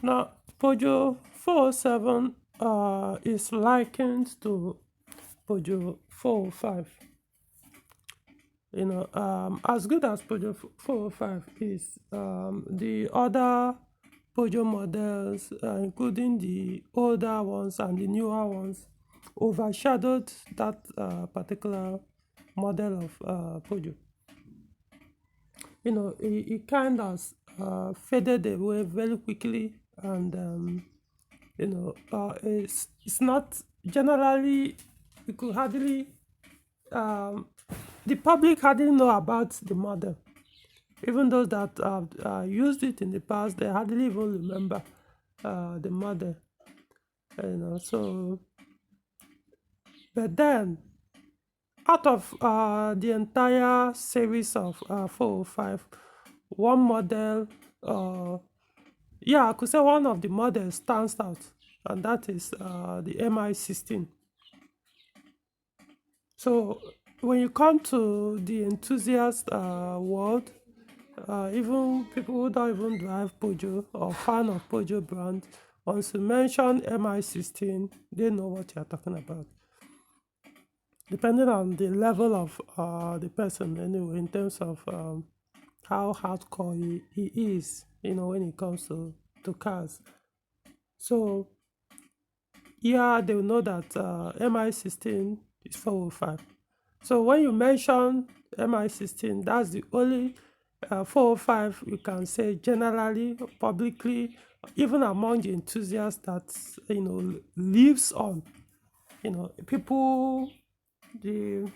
Now, Peugeot 407 is likened to Peugeot 405. As good as Peugeot 405 is, the other Peugeot models, including the older ones and the newer ones, overshadowed that particular model of Peugeot. It kind of faded away very quickly, and it's not generally, you could hardly, um, the public hardly know about the model. Even those that have used it in the past, they hardly even remember the model. So, but then out of the entire series of 405, one model, I could say one of the models stands out, and that is the MI16. So when you come to the enthusiast world, even people who don't even drive Peugeot or fan of Peugeot brand, once you mention MI16, they know what you're talking about. Depending on the level of the person, anyway, in terms of how hardcore he is, when it comes to cars. So, they will know that MI16 is 405. So when you mention MI16, that's the only 405 you can say generally, publicly, even among the enthusiasts that lives on. People, the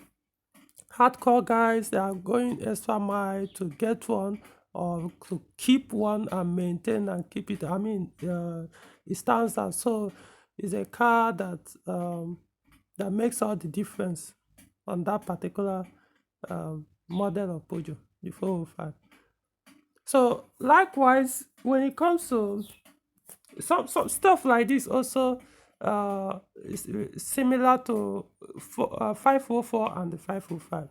hardcore guys, they are going extra mile to get one or to keep one and maintain and keep it. I mean, it stands out. So it's a car that makes all the difference on that particular model of Peugeot, the 405. So likewise, when it comes to some stuff like this, also is similar to 504 and the 505.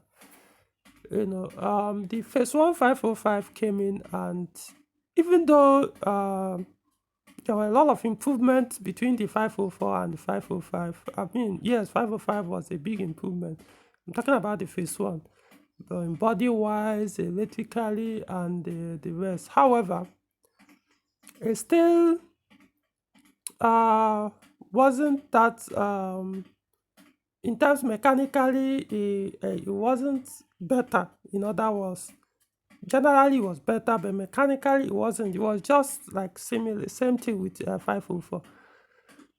The first one, 505, came in, and even though there were a lot of improvements between the 504 and the 505. I mean, yes, 505 was a big improvement. I'm talking about the phase one, body-wise, electrically, and the rest. However, it still wasn't that, in terms mechanically, it wasn't better. In other words, generally it was better, but mechanically it wasn't. It was just like similar, same thing with 504.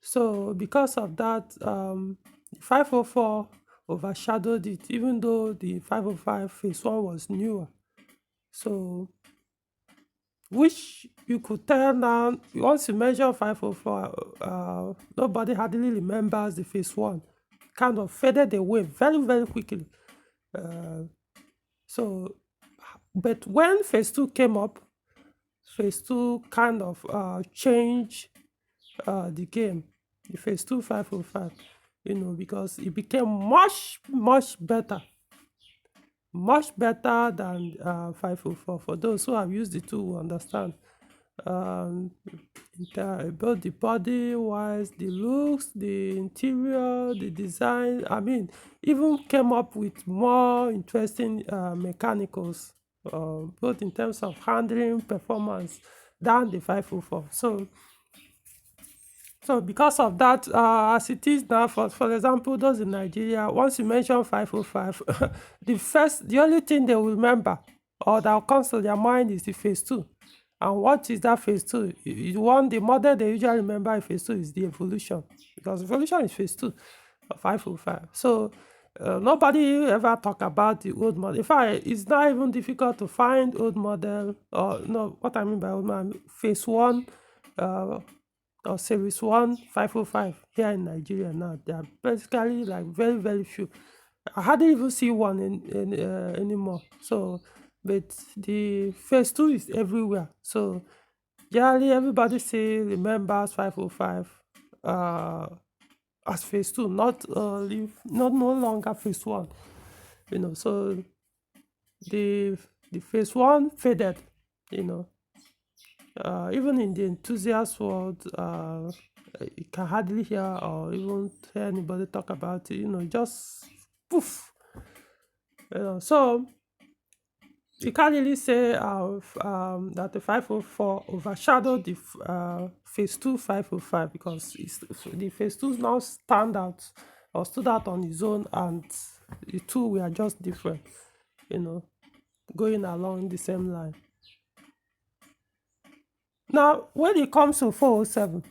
So because of that, 504 overshadowed it, even though the 505 phase one was newer. So, which you could tell now, once you measure 504, nobody hardly remembers the phase one. Kind of faded away very, very quickly. But when phase two came up, phase two kind of changed the game. The phase two 505, because it became much, much better. Much better than 504. For those who have used the two will understand. Both the body wise, the looks, the interior, the design, I mean, even came up with more interesting mechanicals, both in terms of handling performance than the 504. So because of that, as it is now, for example, those in Nigeria, once you mention 505, the only thing they will remember or that will come to their mind is the phase two. And what is that phase two? The model they usually remember in phase two is the evolution, because evolution is phase two of 505. So nobody ever talk about the old model. In fact, it's not even difficult to find old model, or no, what I mean by old model, phase one, or series 1 505 here in Nigeria now. They are basically like very, very few. I hardly even see one anymore. So, but the phase two is everywhere. So, generally, everybody still remembers 505 as phase two, not no longer phase one. So the phase one faded. Even in the enthusiast world, you can hardly hear or even hear anybody talk about it. Just poof. So you can't really say that the 504 overshadowed the phase 2 505, because the phase 2 now stand out or stood out on its own, and the two were just different, going along the same line. Now, when it comes to 407,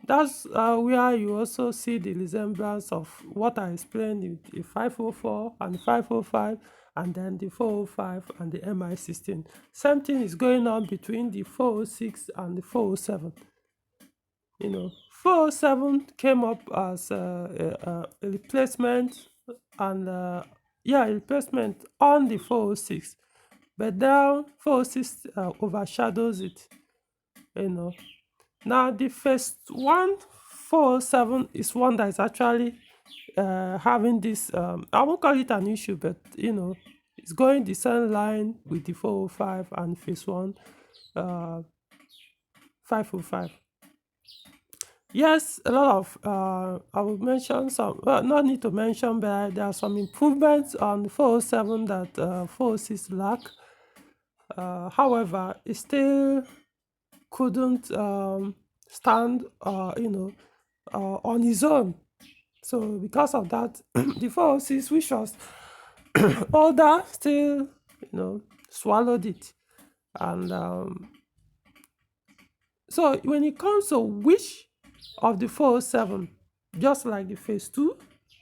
that's where you also see the resemblance of what I explained in the 504 and the 505, and then the 405 and the MI16. Same thing is going on between the 406 and the 407. 407 came up as a replacement, and a replacement on the 406, but now 406 overshadows it. Now the first one, 407, is one that is actually having this, I won't call it an issue, but it's going the same line with the 405 and phase 1 505. Yes, a lot of I will mention some, not need to mention, but there are some improvements on 407 that 406 lack. However, it still couldn't stand on his own. So because of that, the 406, which was older, still swallowed it. And so when it comes to which of the 407, just like the phase 2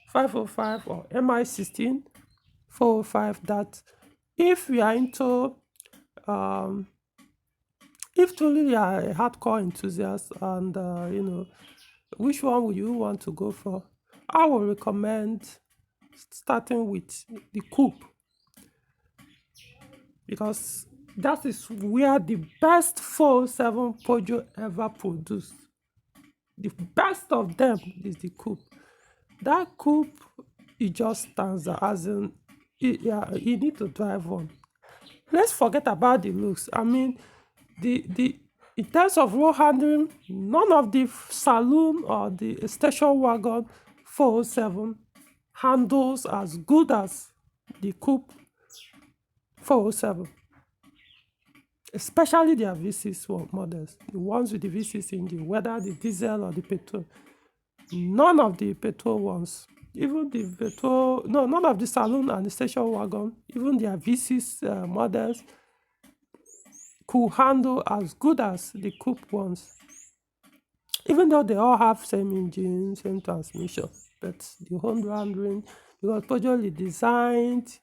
505 or MI16 405, that if we are into if truly you are a hardcore enthusiast, and which one would you want to go for, I will recommend starting with the coupe, because that is where the best 407 Peugeot ever produced. The best of them is the coupe. That coupe, it just stands out, as in, you need to drive one. Let's forget about the looks. I mean, the in terms of road handling, none of the saloon or the station wagon 407 handles as good as the coupe 407, especially their V6 models, the ones with the V6 engine, whether the diesel or the petrol. None of the petrol ones, even the petrol, no, none of the saloon and the station wagon, even their V6 models, could handle as good as the coupe ones, even though they all have same engine, same transmission. But the whole handling, because Peugeot designed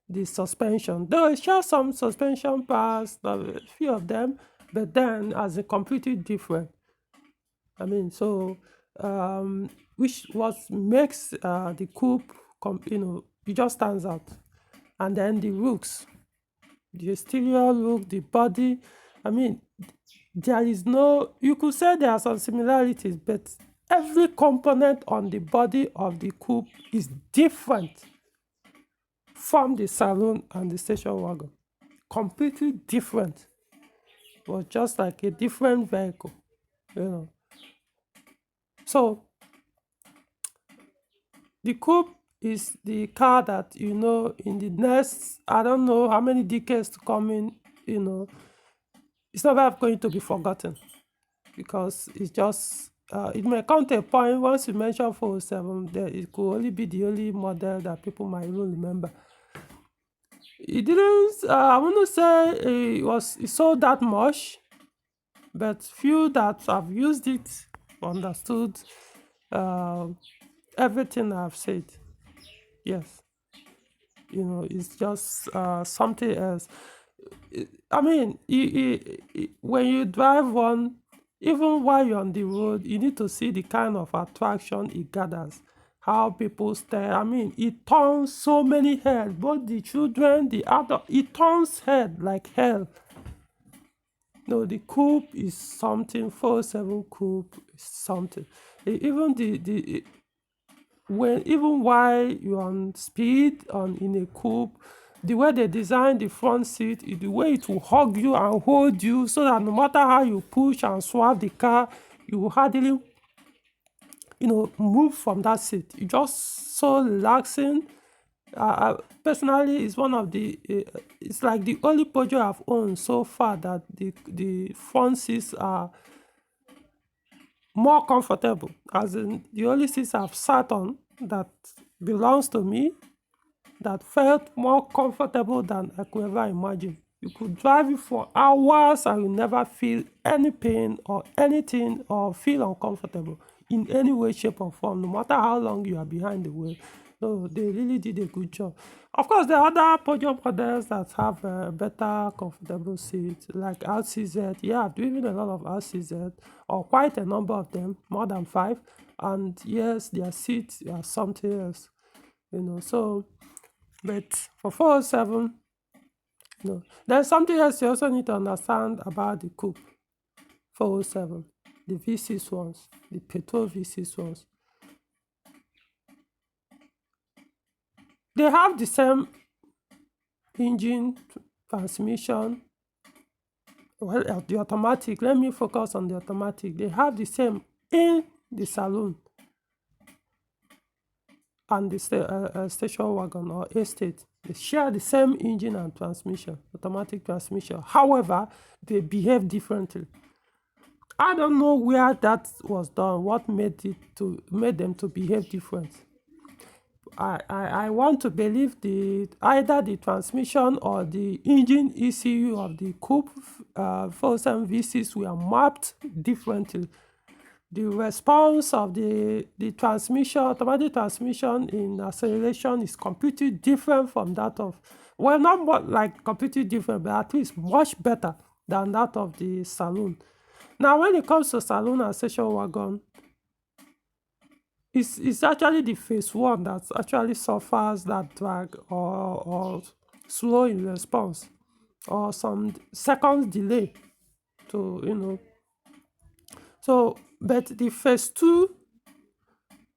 the suspension, though it shows some suspension parts, a few of them, but then as a completely different. I mean, so which makes the coupe, it just stands out. And then the looks, the exterior look, the body. I mean, there is no, you could say there are some similarities, but every component on the body of the coupe is different from the saloon and the station wagon. Completely different. It was just like a different vehicle, So the coupe is the car that, in the next, I don't know how many decades to come in, it's never going to be forgotten, because it's just, it may come to a point, once you mention 407, it could only be the only model that people might even remember. It didn't, I wouldn't say it sold that much, but few that have used it understood everything I've said. Yes, it's just something else. I mean, when you drive one, even while you're on the road, you need to see the kind of attraction it gathers, how people stare. I mean, it turns so many heads, both the children, the adult, it turns head like hell. No, the coupe is something. 407 coupe is something. Even even while you're on speed in a coupe, the way they design the front seat, the way it will hug you and hold you, so that no matter how you push and swerve the car, you will hardly, move from that seat. It's just so relaxing. Personally, it's one of the it's like the only Peugeot I've owned so far that the front seats are more comfortable, as in the only seats I've sat on that belongs to me, that felt more comfortable than I could ever imagine. You could drive it for hours and you never feel any pain or anything, or feel uncomfortable in any way, shape, or form, no matter how long you are behind the wheel. So they really did a good job. Of course, there are other Peugeot models that have better comfortable seats, like RCZ. Yeah, I've driven a lot of RCZ, or quite a number of them, more than 5. And yes, their seats are something else, So, but for 407, there's something else you also need to understand about the coupe 407, the V6 ones, the Peugeot V6 ones. They have the same engine, transmission. Well, the automatic, let me focus on the automatic. They have the same in the saloon and the station wagon or estate. They share the same engine and transmission, automatic transmission. However, they behave differently. I don't know where that was done, what made them to behave different. I want to believe either the transmission or the engine ECU of the coupe 407 V6 were mapped differently. The response of the transmission, automatic transmission in acceleration, is completely different from that of, well, not more like completely different, but at least much better than that of the saloon. Now, when it comes to saloon and station wagon, it's actually the phase 1 that actually suffers that drag or slow in response, or some seconds delay to. So, but the phase 2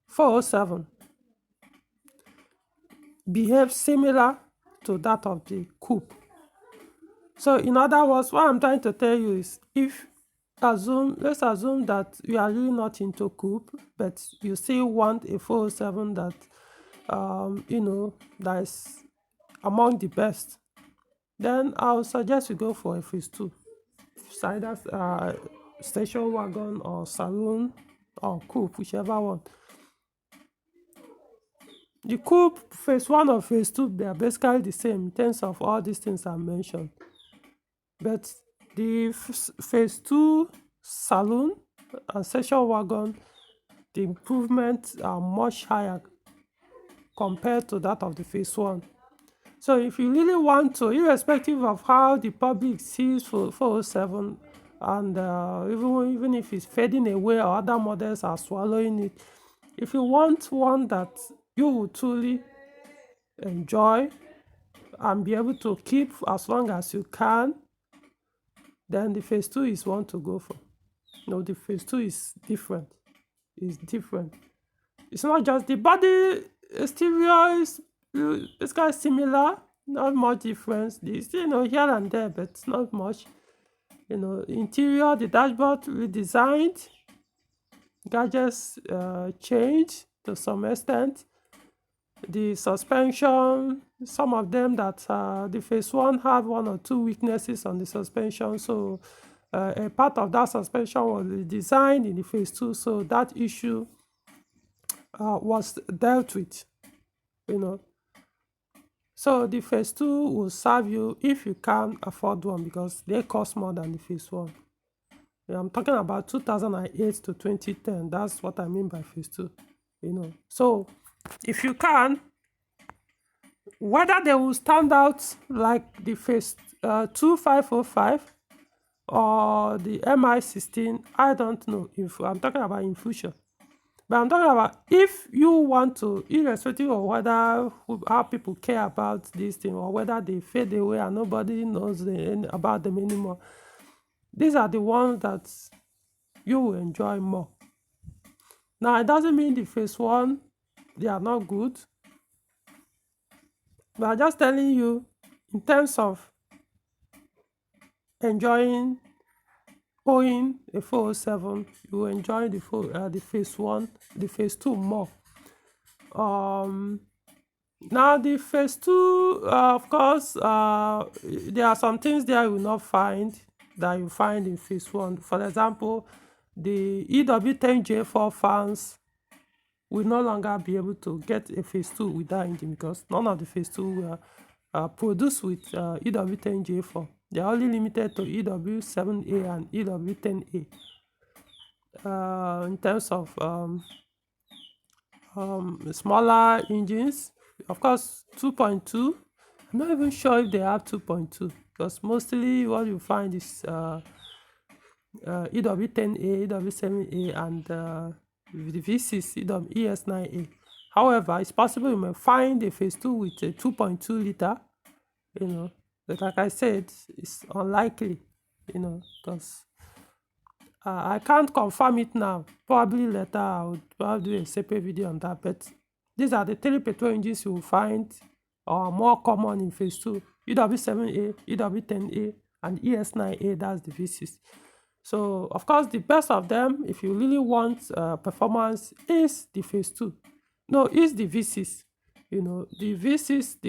407 behaves similar to that of the coupe. So, in other words, what I'm trying to tell you is, let's assume that you are really not into coupe, but you still want a 407 that that is among the best, then I would suggest you go for a phase 2. It's either station wagon or saloon or coupe, whichever one. The coupe phase 1 or phase 2, they are basically the same in terms of all these things I mentioned. But the phase 2 saloon and station wagon, the improvements are much higher compared to that of the phase 1. So if you really want to, irrespective of how the public sees 407, and even if it's fading away or other models are swallowing it, if you want one that you will truly enjoy and be able to keep as long as you can, then the phase 2 is one to go for. The phase 2 is different. It's different. It's not just the body exterior is kind of similar, not much difference. It's here and there, but not much. Interior, the dashboard redesigned, gadgets changed to some extent. The suspension, some of them that the phase 1 had 1 or 2 weaknesses on the suspension, so a part of that suspension was redesigned in the phase 2, so that issue was dealt with. So the phase 2 will serve you if you can afford one, because they cost more than the phase 1. I'm talking about 2008 to 2010. That's what I mean by phase 2. So if you can, whether they will stand out like the phase 2505 or the MI16, I don't know. If I'm talking about in future, but I'm talking about if you want to, irrespective of how people care about this thing, or whether they fade away and nobody knows about them anymore, these are the ones that you will enjoy more. Now, it doesn't mean the phase 1, they are not good, but I'm just telling you in terms of enjoying owning a 407, you will enjoy the phase 1, the phase 2 more. Now the phase 2, of course, there are some things there you will not find that you find in phase 1. For example, the EW10J4 fans will no longer be able to get a phase 2 with that engine, because none of the phase 2 were produced with EW10J4. They are only limited to EW7A and EW10A. In terms of smaller engines, of course, 2.2. I'm not even sure if they have 2.2, because mostly what you find is EW10A, EW7A, and the V6 ES9A. However, it's possible you may find a phase 2 with a 2.2 liter, but like I said, it's unlikely, because I can't confirm it now. Probably later I would probably do a separate video on that, but these are the 3 petrol engines you will find are more common in phase 2: EW7A, EW10A, and ES9A, that's the V6. So, of course, the best of them, if you really want performance, is the phase 2. No, is the V6. The V6,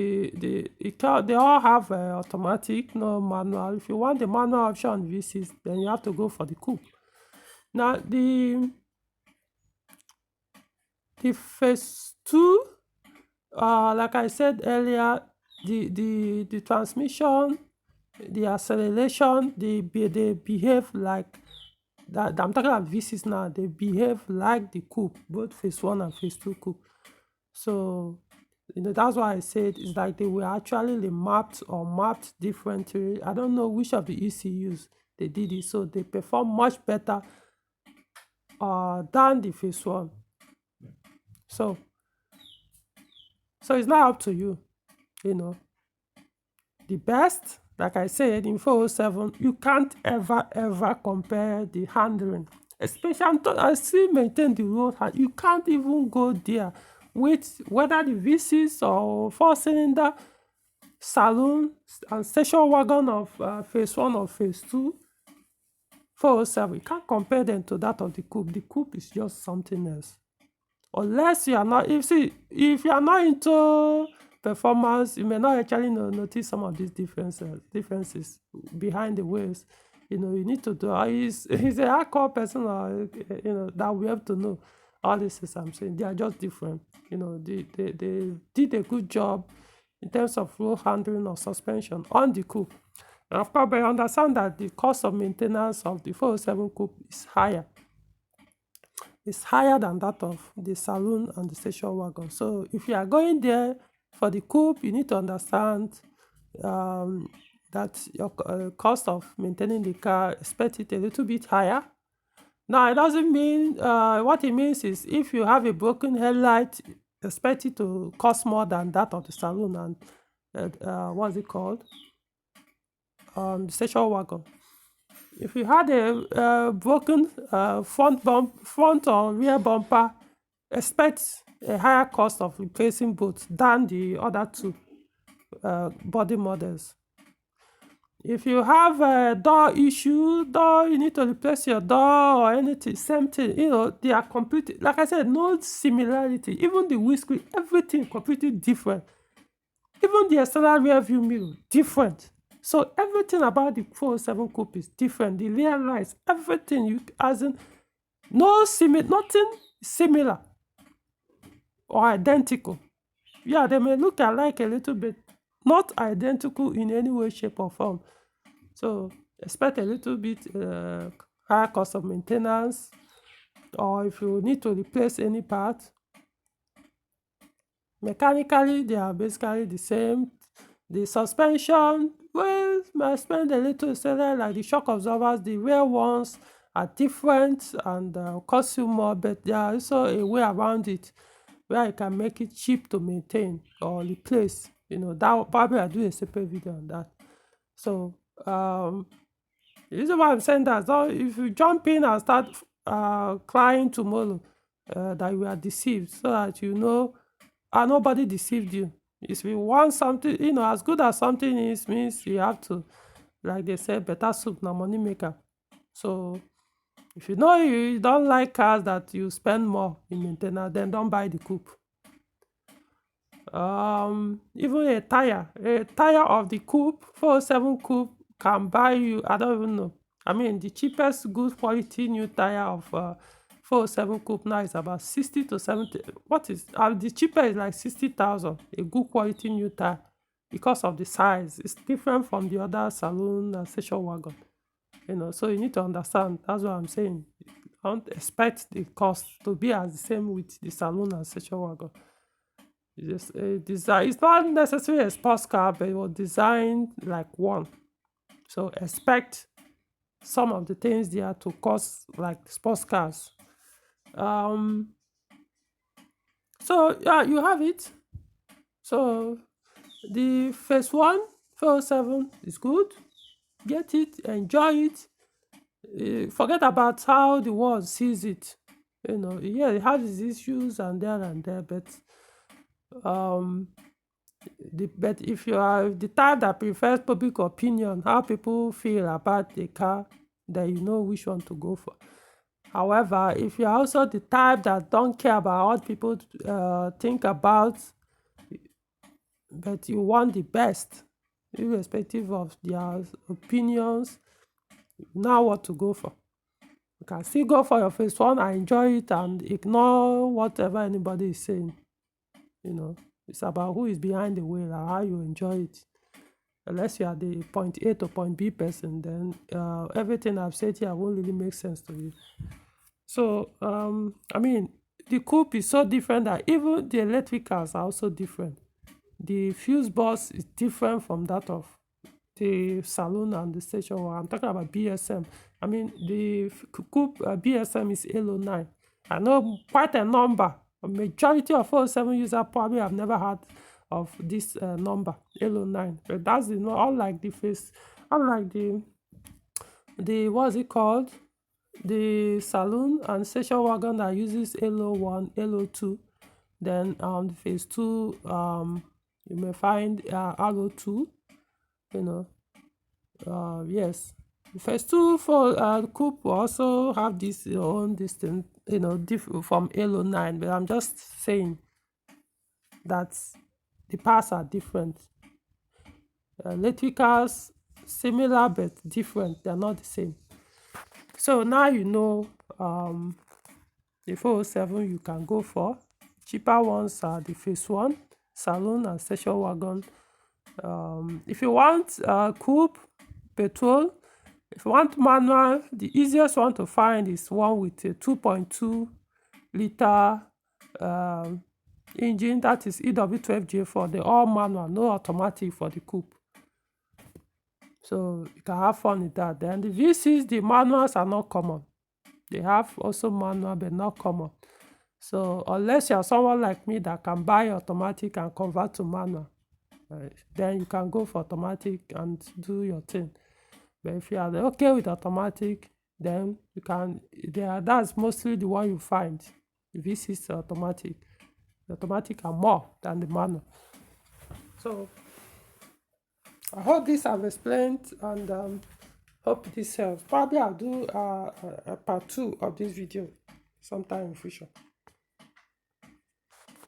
they all have automatic, no manual. If you want the manual option on V6, then you have to go for the coupe. Now, the phase 2, like I said earlier, the transmission, the acceleration, they behave like that. I'm talking about V6 now. They behave like the coupe, both phase 1 and phase 2 coupe. So, that's why I said it's like they were actually mapped differently. I don't know which of the ECUs they did it, so they perform much better than the phase 1. So it's now up to you. The best, like I said, in 407, you can't ever compare the handling. Especially, I still maintain the road hand. You can't even go there with whether the V6 or 4-cylinder saloon and station wagon of phase 1 or phase 2, 407. You can't compare them to that of the coupe. The coupe is just something else. Unless you are not, if you are not into performance, you may not actually notice some of these differences behind the wheels. You need to do. He's a hardcore person, that we have to know all this is I'm saying. They are just different. They did a good job in terms of road handling or suspension on the coupe. And of course, but I understand that the cost of maintenance of the 407 coupe is higher. It's higher than that of the saloon and the station wagon. So if you are going there for the coupe, you need to understand that your cost of maintaining the car, expect it a little bit higher. Now, it doesn't mean, what it means is if you have a broken headlight, expect it to cost more than that of the saloon and what's it called? The station wagon. If you had a broken front or rear bumper, expect a higher cost of replacing both than the other 2 body models. If you have a door issue, you need to replace your door or anything, same thing. They are completely, like I said, no similarity. Even the windscreen, everything completely different. Even the external rear view mirror, different. So everything about the 407 coupe is different. The rear lights, everything, nothing similar or identical. Yeah, they may look alike a little bit, not identical in any way, shape, or form. So expect a little bit higher cost of maintenance, or if you need to replace any part. Mechanically, they are basically the same. The suspension, might spend a little instead, like the shock absorbers, the rear ones are different and cost you more, but there are also a way around it where you can make it cheap to maintain or replace. That probably I'll do a separate video on that. So the reason why I'm saying that, so if you jump in and start crying tomorrow that you are deceived, so that nobody deceived you. If you want something, as good as something is, means you have to, like they say, better soup na money maker. So if you know you don't like cars that you spend more in maintenance, then don't buy the coupe. Even a tire of the coupe, 407 coupe, can buy you, I don't even know. I mean, the cheapest good quality new tire of 407 coupe now is about 60 to 70. What is the cheapest is like 60,000, a good quality new tire, because of the size. It's different from the other saloon and station wagon. So you need to understand. That's what I'm saying. Don't expect the cost to be as the same with the saloon and station wagon. It's not necessarily a sports car, but it was designed like one. So expect some of the things there to cost like sports cars. So yeah, you have it. So the first one, 407, is good. Get it, enjoy it. Forget about how the world sees it. Yeah, it has its issues and there, but but if you are the type that prefers public opinion, how people feel about the car, then you know which one to go for. However, if you're also the type that don't care about what people think about, but you want the best, irrespective of their opinions, now what to go for. You can still go for your first one and enjoy it and ignore whatever anybody is saying. It's about who is behind the wheel and how you enjoy it. Unless you are the point A to point B person, then everything I've said here won't really make sense to you. So, I mean, the coupe is so different that even the electric cars are also different. The fuse box is different from that of the saloon and the station wagon. I'm talking about BSM. I mean, the coupe BSM is 9. I know quite a number. A majority of 407 users probably have never heard of this number, 9. But that's unlike the what's it called? The saloon and station wagon that uses 1, 2. Then phase 2, you may find 2. Yes, phase 2 for coupe will also have this own distance, different from 9. But I'm just saying that the parts are different. Electric cars, similar but different. They're not the same. So now you know the 407 you can go for. Cheaper ones are the phase 1, saloon and station wagon. If you want coupe, petrol, if you want manual, the easiest one to find is one with a 2.2 liter engine. That is EW12J4, the all manual, no automatic for the coupe. So you can have fun with that. Then the V6, the manuals are not common. They have also manual, but not common. So unless you're someone like me that can buy automatic and convert to manual, then you can go for automatic and do your thing. But if you are okay with automatic, then you can. That's mostly the one you find. The V6 automatic. The automatic are more than the manual. So I hope this I've explained, and hope this helps. Probably I'll do a part 2 of this video sometime in the future.